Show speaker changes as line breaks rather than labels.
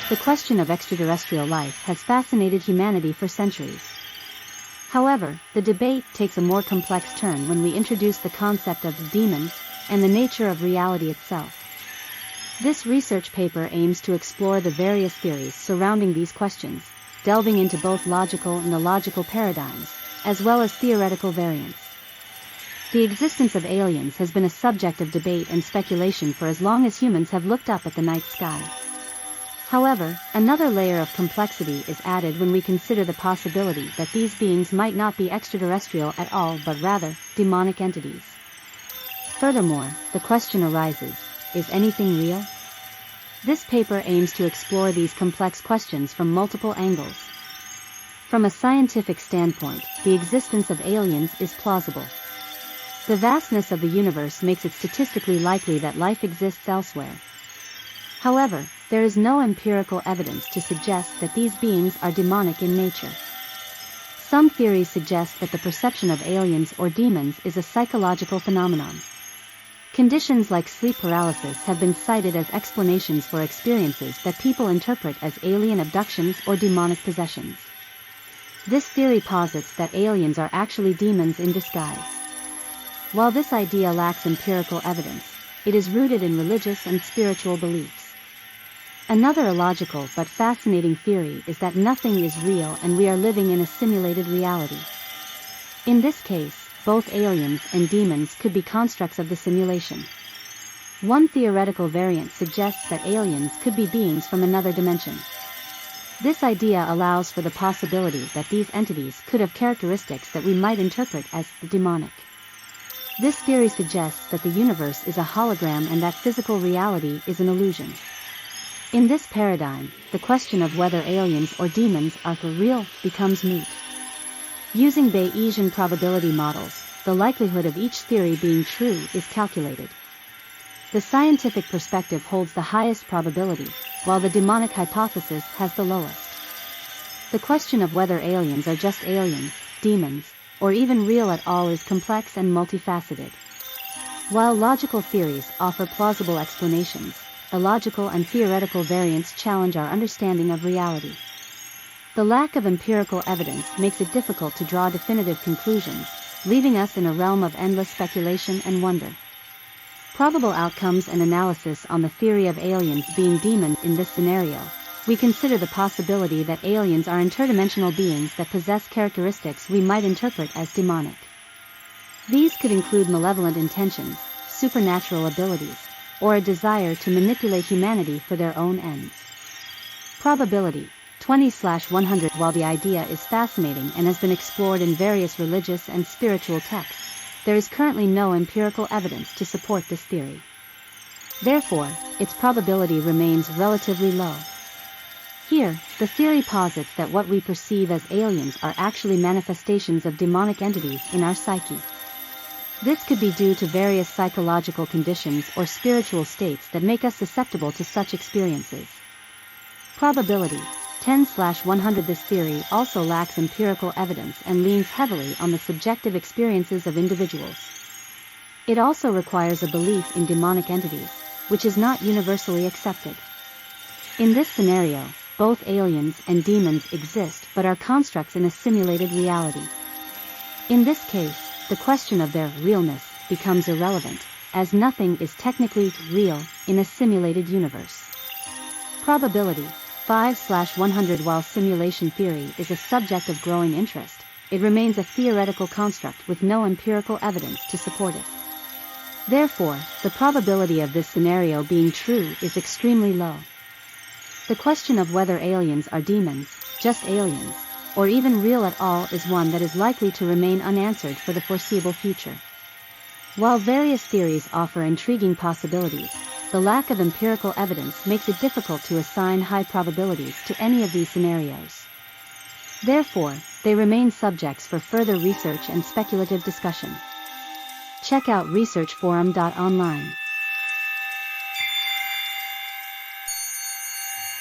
The question of extraterrestrial life has fascinated humanity for centuries. However, the debate takes a more complex turn when we introduce the concept of demons and the nature of reality itself. This research paper aims to explore the various theories surrounding these questions, delving into both logical and illogical paradigms, as well as theoretical variants. The existence of aliens has been a subject of debate and speculation for as long as humans have looked up at the night sky. However, another layer of complexity is added when we consider the possibility that these beings might not be extraterrestrial at all but rather demonic entities. Furthermore, the question arises, is anything real? This paper aims to explore these complex questions from multiple angles. From a scientific standpoint, the existence of aliens is plausible. The vastness of the universe makes it statistically likely that life exists elsewhere. However, there is no empirical evidence to suggest that these beings are demonic in nature. Some theories suggest that the perception of aliens or demons is a psychological phenomenon. Conditions like sleep paralysis have been cited as explanations for experiences that people interpret as alien abductions or demonic possessions. This theory posits that aliens are actually demons in disguise. While this idea lacks empirical evidence, it is rooted in religious and spiritual beliefs. Another illogical but fascinating theory is that nothing is real and we are living in a simulated reality. In this case, both aliens and demons could be constructs of the simulation. One theoretical variant suggests that aliens could be beings from another dimension. This idea allows for the possibility that these entities could have characteristics that we might interpret as demonic. This theory suggests that the universe is a hologram and that physical reality is an illusion. In this paradigm, the question of whether aliens or demons are for real becomes moot. Using Bayesian probability models, the likelihood of each theory being true is calculated. The scientific perspective holds the highest probability, while the demonic hypothesis has the lowest. The question of whether aliens are just aliens, demons, or even real at all is complex and multifaceted. While logical theories offer plausible explanations, illogical and theoretical variants challenge our understanding of reality. The lack of empirical evidence makes it difficult to draw definitive conclusions, leaving us in a realm of endless speculation and wonder. Probable outcomes and analysis on the theory of aliens being demons. In this scenario, we consider the possibility that aliens are interdimensional beings that possess characteristics we might interpret as demonic. These could include malevolent intentions, supernatural abilities, or a desire to manipulate humanity for their own ends. Probability 20/100. While the idea is fascinating and has been explored in various religious and spiritual texts, there is currently no empirical evidence to support this theory. Therefore, its probability remains relatively low. Here, the theory posits that what we perceive as aliens are actually manifestations of demonic entities in our psyche. This could be due to various psychological conditions or spiritual states that make us susceptible to such experiences. Probability 10/100. This theory also lacks empirical evidence and leans heavily on the subjective experiences of individuals. It also requires a belief in demonic entities, which is not universally accepted. In this scenario, both aliens and demons exist but are constructs in a simulated reality. In this case, the question of their realness becomes irrelevant, as nothing is technically real in a simulated universe. Probability 5/100. While simulation theory is a subject of growing interest, it remains a theoretical construct with no empirical evidence to support it. Therefore, the probability of this scenario being true is extremely low. The question of whether aliens are demons, just aliens, or even real at all is one that is likely to remain unanswered for the foreseeable future. While various theories offer intriguing possibilities, the lack of empirical evidence makes it difficult to assign high probabilities to any of these scenarios. Therefore, they remain subjects for further research and speculative discussion. Check out researchforum.online.